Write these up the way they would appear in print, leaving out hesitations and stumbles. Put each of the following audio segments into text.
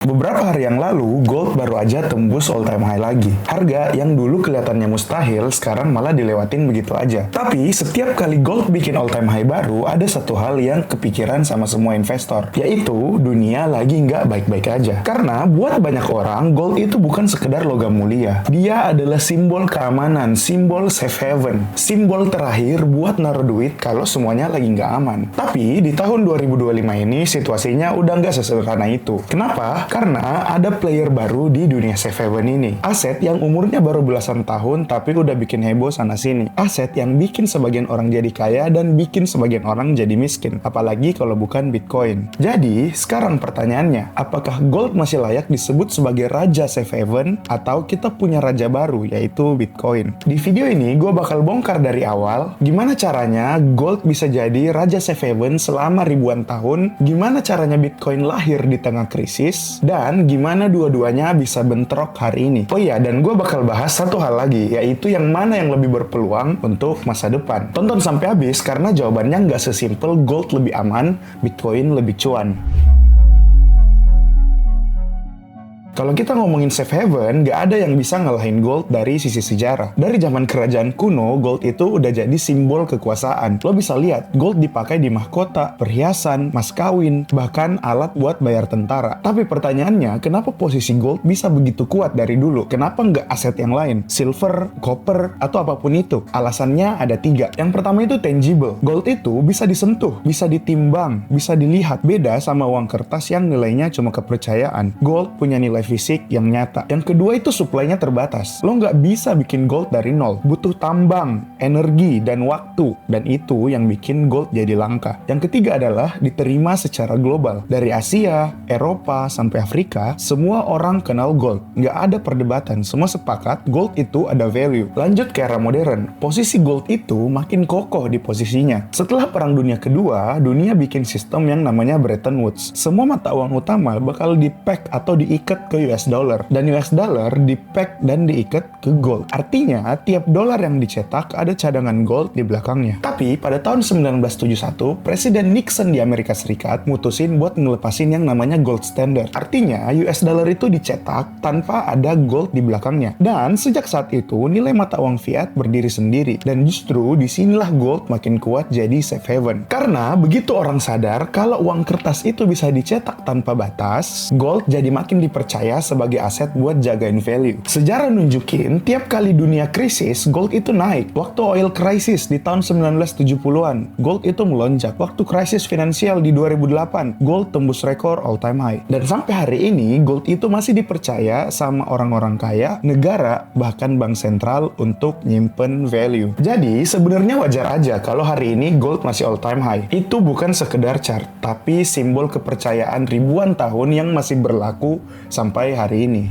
Beberapa hari yang lalu, gold baru aja tembus all time high lagi. Harga yang dulu kelihatannya mustahil, sekarang malah dilewatin begitu aja. Tapi, setiap kali gold bikin all time high baru, ada satu hal yang kepikiran sama semua investor, yaitu dunia lagi nggak baik-baik aja. Karena buat banyak orang, gold itu bukan sekedar logam mulia. Dia adalah simbol keamanan, simbol safe haven, simbol terakhir buat naruh duit kalau semuanya lagi nggak aman. Tapi, di tahun 2025 ini, situasinya udah nggak sesederhana itu. Kenapa? Karena ada player baru di dunia safe haven ini. Aset yang umurnya baru belasan tahun tapi udah bikin heboh sana-sini. Aset yang bikin sebagian orang jadi kaya dan bikin sebagian orang jadi miskin. Apalagi kalau bukan Bitcoin. Jadi, sekarang pertanyaannya, apakah gold masih layak disebut sebagai raja safe haven atau kita punya raja baru yaitu Bitcoin? Di video ini, gue bakal bongkar dari awal gimana caranya gold bisa jadi raja safe haven selama ribuan tahun, gimana caranya Bitcoin lahir di tengah krisis, dan gimana dua-duanya bisa bentrok hari ini. Oh iya, dan gue bakal bahas satu hal lagi, yaitu yang mana yang lebih berpeluang untuk masa depan. Tonton sampai habis, karena jawabannya nggak sesimpel gold lebih aman, Bitcoin lebih cuan. Kalau kita ngomongin safe haven, nggak ada yang bisa ngalahin gold dari sisi sejarah. Dari zaman kerajaan kuno, gold itu udah jadi simbol kekuasaan. Lo bisa lihat, gold dipakai di mahkota, perhiasan, mas kawin, bahkan alat buat bayar tentara. Tapi pertanyaannya, kenapa posisi gold bisa begitu kuat dari dulu? Kenapa nggak aset yang lain? Silver, copper, atau apapun itu? Alasannya ada 3. Yang pertama itu tangible. Gold itu bisa disentuh, bisa ditimbang, bisa dilihat. Beda sama uang kertas yang nilainya cuma kepercayaan. Gold punya nilai fisik yang nyata. Yang kedua itu supply-nya terbatas. Lo nggak bisa bikin gold dari nol. Butuh tambang, energi, dan waktu. Dan itu yang bikin gold jadi langka. Yang ketiga adalah diterima secara global. Dari Asia, Eropa, sampai Afrika, semua orang kenal gold. Nggak ada perdebatan. Semua sepakat gold itu ada value. Lanjut ke era modern. Posisi gold itu makin kokoh di posisinya. Setelah Perang Dunia Kedua, dunia bikin sistem yang namanya Bretton Woods. Semua mata uang utama bakal di-peg atau diikat ke US dollar, dan US dollar di-peg dan diikat ke gold. Artinya, tiap dolar yang dicetak ada cadangan gold di belakangnya. Tapi, pada tahun 1971, Presiden Nixon di Amerika Serikat mutusin buat ngelepasin yang namanya gold standard. Artinya, US dollar itu dicetak tanpa ada gold di belakangnya. Dan sejak saat itu, nilai mata uang fiat berdiri sendiri. Dan justru disinilah gold makin kuat jadi safe haven. Karena begitu orang sadar kalau uang kertas itu bisa dicetak tanpa batas, gold jadi makin dipercaya sebagai aset buat jagain value. Sejarah nunjukin, tiap kali dunia krisis, gold itu naik. Waktu oil crisis di tahun 1970-an, gold itu melonjak. Waktu krisis finansial di 2008, gold tembus rekor all time high. Dan sampai hari ini, gold itu masih dipercaya sama orang-orang kaya, negara, bahkan bank sentral untuk nyimpen value. Jadi, sebenarnya wajar aja kalau hari ini gold masih all time high. Itu bukan sekedar chart, tapi simbol kepercayaan ribuan tahun yang masih berlaku sampai hari ini.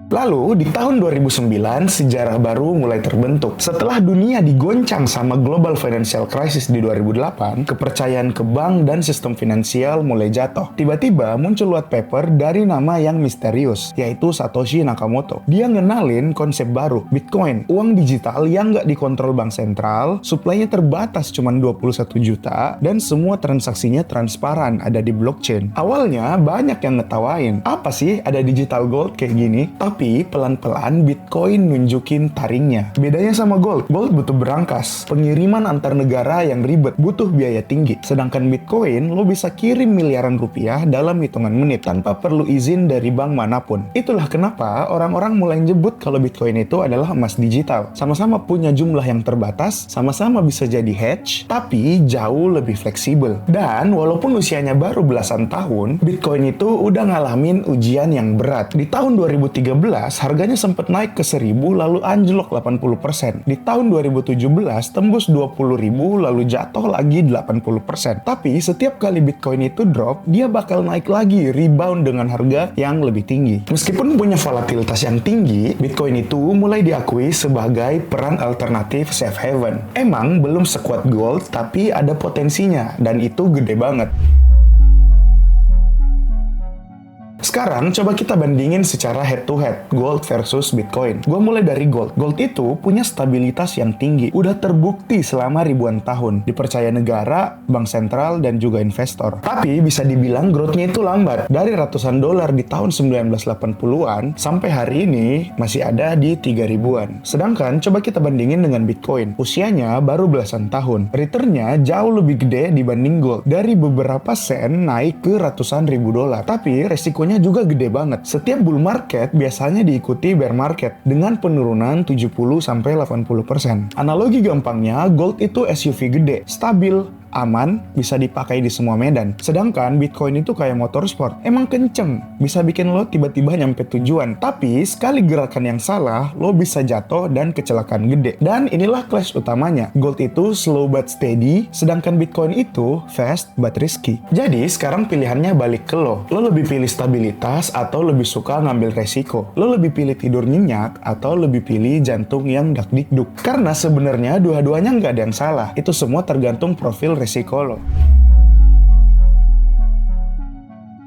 Lalu, di tahun 2009, sejarah baru mulai terbentuk. Setelah dunia digoncang sama global financial crisis di 2008, kepercayaan ke bank dan sistem finansial mulai jatuh. Tiba-tiba muncul white paper dari nama yang misterius, yaitu Satoshi Nakamoto. Dia ngenalin konsep baru, Bitcoin, uang digital yang nggak dikontrol bank sentral, supply-nya terbatas cuma 21 juta, dan semua transaksinya transparan, ada di blockchain. Awalnya, banyak yang ngetawain, apa sih ada digital gold kayak gini? Tapi pelan-pelan Bitcoin nunjukin taringnya. Bedanya sama gold butuh berangkas, pengiriman antar negara yang ribet, butuh biaya tinggi. Sedangkan Bitcoin, lo bisa kirim miliaran rupiah dalam hitungan menit tanpa perlu izin dari bank manapun. Itulah kenapa orang-orang mulai nyebut kalau Bitcoin itu adalah emas digital. Sama-sama punya jumlah yang terbatas, sama-sama bisa jadi hedge, tapi jauh lebih fleksibel. Dan walaupun usianya baru belasan tahun, Bitcoin itu udah ngalamin ujian yang berat. Di tahun 2013, harganya sempat naik ke 1.000 lalu anjlok 80%. Di tahun 2017 tembus 20.000 lalu jatuh lagi 80%. Tapi setiap kali Bitcoin itu drop, dia bakal naik lagi, rebound dengan harga yang lebih tinggi. Meskipun punya volatilitas yang tinggi, Bitcoin itu mulai diakui sebagai peran alternatif safe haven. Emang belum sekuat gold, tapi ada potensinya dan itu gede banget. Sekarang coba kita bandingin secara head to head, gold versus Bitcoin. Gue mulai dari gold. Gold itu punya stabilitas yang tinggi. Udah terbukti selama ribuan tahun. Dipercaya negara, bank sentral, dan juga investor. Tapi bisa dibilang growth-nya itu lambat. Dari ratusan dolar di tahun 1980-an, sampai hari ini masih ada di 3.000-an. Sedangkan coba kita bandingin dengan Bitcoin. Usianya baru belasan tahun. Return-nya jauh lebih gede dibanding gold. Dari beberapa sen naik ke ratusan ribu dolar. Tapi resikonya juga gede banget. Setiap bull market biasanya diikuti bear market dengan penurunan 70-80%. Analogi gampangnya, gold itu SUV gede, stabil, aman, bisa dipakai di semua medan. Sedangkan Bitcoin itu kayak motor sport. Emang kenceng, bisa bikin lo tiba-tiba nyampe tujuan. Tapi sekali gerakan yang salah, lo bisa jatuh dan kecelakaan gede. Dan inilah clash utamanya. Gold itu slow but steady, sedangkan Bitcoin itu fast but risky. Jadi sekarang pilihannya balik ke lo. Lo lebih pilih stabilitas atau lebih suka ngambil resiko? Lo lebih pilih tidur nyenyak atau lebih pilih jantung yang dak-dikduk? Karena sebenarnya dua-duanya nggak ada yang salah. Itu semua tergantung profil resiko lo.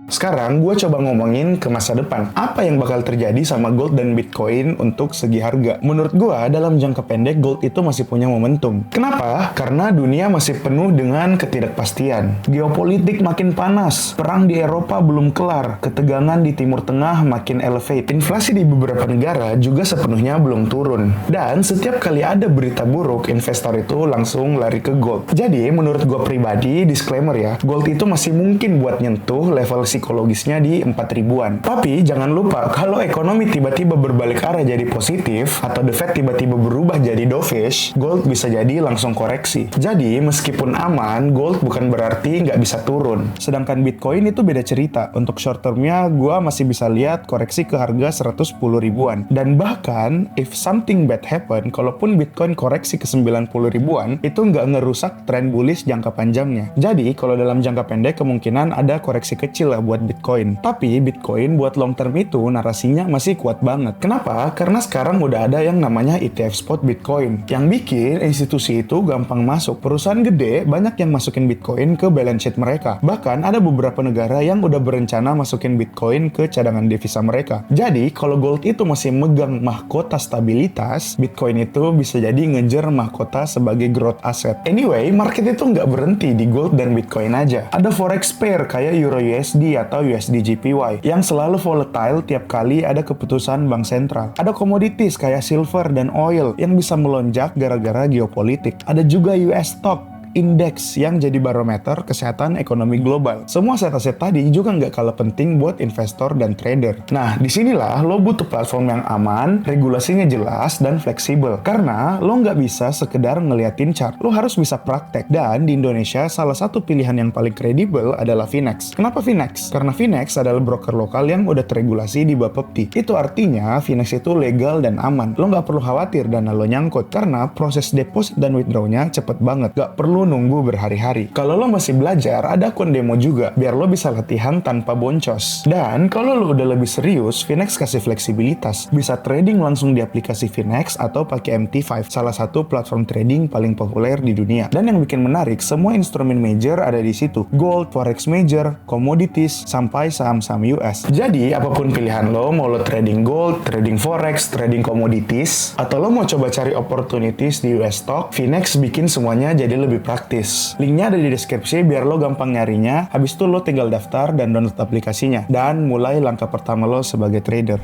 Sekarang gue coba ngomongin ke masa depan. Apa yang bakal terjadi sama gold dan Bitcoin untuk segi harga? Menurut gue, dalam jangka pendek gold itu masih punya momentum. Kenapa? Karena dunia masih penuh dengan ketidakpastian. Geopolitik makin panas, perang di Eropa belum kelar, ketegangan di Timur Tengah makin elevate, inflasi di beberapa negara juga sepenuhnya belum turun. Dan setiap kali ada berita buruk, investor itu langsung lari ke gold. Jadi, menurut gue pribadi, disclaimer ya, gold itu masih mungkin buat nyentuh level psikologisnya di 4.000-an. Tapi jangan lupa, kalau ekonomi tiba-tiba berbalik arah jadi positif, atau the Fed tiba-tiba berubah jadi dovish, gold bisa jadi langsung koreksi. Jadi, meskipun aman, gold bukan berarti nggak bisa turun. Sedangkan Bitcoin itu beda cerita. Untuk short termnya, gua masih bisa lihat koreksi ke harga 110 ribuan. Dan bahkan, if something bad happen, kalaupun Bitcoin koreksi ke 90 ribuan, itu nggak ngerusak tren bullish jangka panjangnya. Jadi, kalau dalam jangka pendek, kemungkinan ada koreksi kecil lah buat Bitcoin. Tapi Bitcoin buat long term itu narasinya masih kuat banget. Kenapa? Karena sekarang udah ada yang namanya ETF spot Bitcoin. Yang bikin institusi itu gampang masuk. Perusahaan gede banyak yang masukin Bitcoin ke balance sheet mereka. Bahkan ada beberapa negara yang udah berencana masukin Bitcoin ke cadangan devisa mereka. Jadi kalau gold itu masih megang mahkota stabilitas, Bitcoin itu bisa jadi ngejar mahkota sebagai growth asset. Anyway, market itu nggak berhenti di gold dan Bitcoin aja. Ada forex pair kayak Euro USD atau USD JPY yang selalu volatile tiap kali ada keputusan bank sentral. Ada commodities kayak silver dan oil yang bisa melonjak gara-gara geopolitik. Ada juga US stock indeks yang jadi barometer kesehatan ekonomi global. Semua aset-aset tadi juga nggak kalah penting buat investor dan trader. Nah, disinilah lo butuh platform yang aman, regulasinya jelas, dan fleksibel. Karena lo nggak bisa sekedar ngeliatin chart. Lo harus bisa praktek. Dan di Indonesia, salah satu pilihan yang paling kredibel adalah Finex. Kenapa Finex? Karena Finex adalah broker lokal yang udah teregulasi di Bapepti. Itu artinya Finex itu legal dan aman. Lo nggak perlu khawatir dana lo nyangkut. Karena proses deposit dan withdrawnya cepet banget. Nggak perlu nunggu berhari-hari. Kalau lo masih belajar, ada akun demo juga, biar lo bisa latihan tanpa boncos. Dan kalau lo udah lebih serius, Finex kasih fleksibilitas. Bisa trading langsung di aplikasi Finex atau pakai MT5, salah satu platform trading paling populer di dunia. Dan yang bikin menarik, semua instrumen major ada di situ. Gold, forex major, commodities, sampai saham-saham US. Jadi, apapun pilihan lo, mau lo trading gold, trading forex, trading commodities, atau lo mau coba cari opportunities di US stock, Finex bikin semuanya jadi lebih praktis. Linknya ada di deskripsi biar lo gampang nyarinya. Habis itu lo tinggal daftar dan download aplikasinya. Dan mulai langkah pertama lo sebagai trader.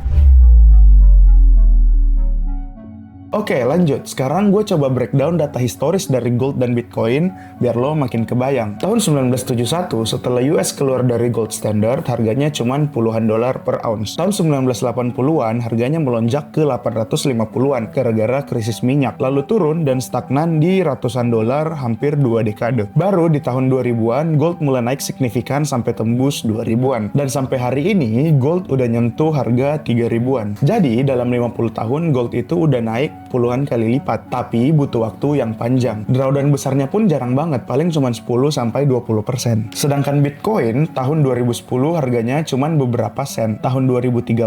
Oke, lanjut. Sekarang gue coba breakdown data historis dari gold dan Bitcoin biar lo makin kebayang. Tahun 1971, setelah US keluar dari gold standard, harganya cuman puluhan dolar per ounce. Tahun 1980-an, harganya melonjak ke 850-an gara-gara krisis minyak. Lalu turun dan stagnan di ratusan dolar hampir 2 dekade. Baru di tahun 2000-an, gold mulai naik signifikan sampai tembus 2000-an. Dan sampai hari ini, gold udah nyentuh harga 3000-an. Jadi, dalam 50 tahun, gold itu udah naik puluhan kali lipat, tapi butuh waktu yang panjang. Drawdown besarnya pun jarang banget, paling cuma 10-20%. Sedangkan Bitcoin tahun 2010 harganya cuma beberapa sen. Tahun 2013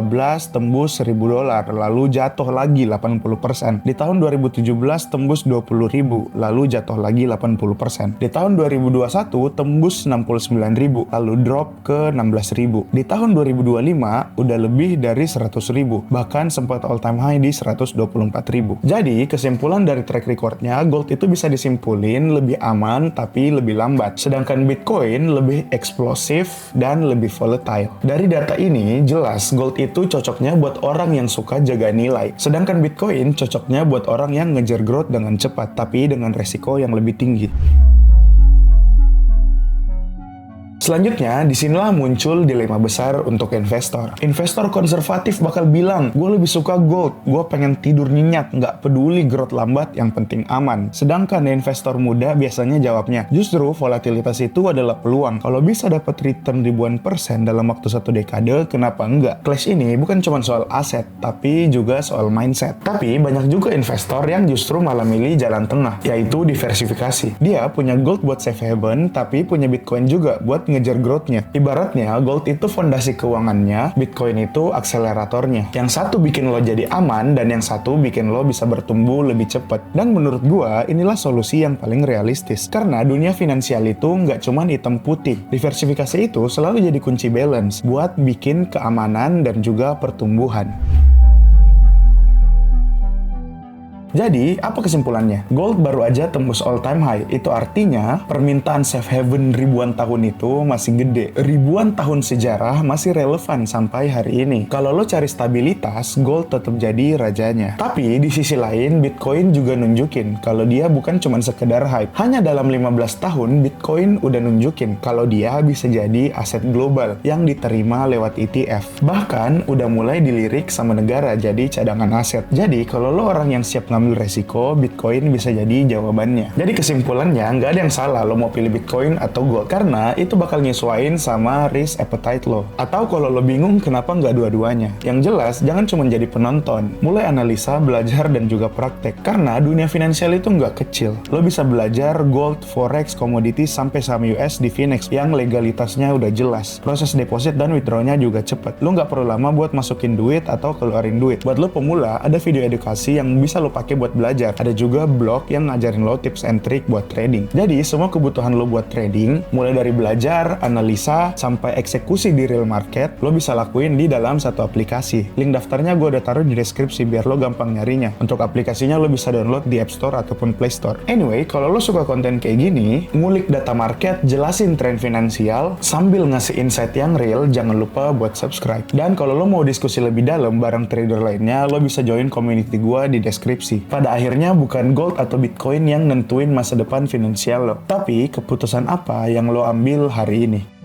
tembus $1.000, lalu jatuh lagi 80%. Di tahun 2017 tembus 20.000, lalu jatuh lagi 80%. Di tahun 2021 tembus 69.000, lalu drop ke 16.000. Di tahun 2025 udah lebih dari 100.000, bahkan sempat all time high di 124.000. Jadi kesimpulan dari track recordnya, gold itu bisa disimpulin lebih aman tapi lebih lambat. Sedangkan Bitcoin lebih eksplosif dan lebih volatile. Dari data ini jelas gold itu cocoknya buat orang yang suka jaga nilai. Sedangkan Bitcoin cocoknya buat orang yang ngejar growth dengan cepat tapi dengan resiko yang lebih tinggi. Selanjutnya, disinilah muncul dilema besar untuk investor. Investor konservatif bakal bilang, gue lebih suka gold, gue pengen tidur nyenyak, nggak peduli growth lambat, yang penting aman. Sedangkan investor muda biasanya jawabnya, justru volatilitas itu adalah peluang. Kalau bisa dapat return ribuan persen dalam waktu 1 dekade, kenapa enggak? Clash ini bukan cuma soal aset, tapi juga soal mindset. Tapi banyak juga investor yang justru malah milih jalan tengah, yaitu diversifikasi. Dia punya gold buat safe haven, tapi punya Bitcoin juga buat ngejar growth-nya. Ibaratnya, gold itu fondasi keuangannya, Bitcoin itu akseleratornya. Yang satu bikin lo jadi aman, dan yang satu bikin lo bisa bertumbuh lebih cepat. Dan menurut gua, inilah solusi yang paling realistis. Karena dunia finansial itu nggak cuma hitam putih. Diversifikasi itu selalu jadi kunci balance buat bikin keamanan dan juga pertumbuhan. Jadi, apa kesimpulannya? Gold baru aja tembus all time high. Itu artinya, permintaan safe haven ribuan tahun itu masih gede. Ribuan tahun sejarah masih relevan sampai hari ini. Kalau lo cari stabilitas, gold tetap jadi rajanya. Tapi, di sisi lain, Bitcoin juga nunjukin kalau dia bukan cuma sekedar hype. Hanya dalam 15 tahun, Bitcoin udah nunjukin kalau dia bisa jadi aset global yang diterima lewat ETF. Bahkan, udah mulai dilirik sama negara jadi cadangan aset. Jadi, kalau lo orang yang siap ngambil resiko, Bitcoin bisa jadi jawabannya. Jadi kesimpulannya, nggak ada yang salah lo mau pilih Bitcoin atau gold, karena itu bakal nyesuaiin sama risk appetite lo. Atau kalau lo bingung kenapa nggak dua-duanya. Yang jelas, jangan cuma jadi penonton. Mulai analisa, belajar, dan juga praktek. Karena dunia finansial itu nggak kecil. Lo bisa belajar gold, forex, komoditi, sampai saham US di Finex yang legalitasnya udah jelas. Proses deposit dan withdrawnya juga cepet. Lo nggak perlu lama buat masukin duit atau keluarin duit. Buat lo pemula, ada video edukasi yang bisa lo pakai buat belajar. Ada juga blog yang ngajarin lo tips and trick buat trading. Jadi, semua kebutuhan lo buat trading, mulai dari belajar, analisa, sampai eksekusi di real market, lo bisa lakuin di dalam satu aplikasi. Link daftarnya gue udah taruh di deskripsi biar lo gampang nyarinya. Untuk aplikasinya lo bisa download di App Store ataupun Play Store. Anyway, kalau lo suka konten kayak gini, ngulik data market, jelasin tren finansial, sambil ngasih insight yang real, jangan lupa buat subscribe. Dan kalau lo mau diskusi lebih dalam bareng trader lainnya, lo bisa join community gue di deskripsi. Pada akhirnya bukan gold atau Bitcoin yang nentuin masa depan finansial lo, tapi keputusan apa yang lo ambil hari ini.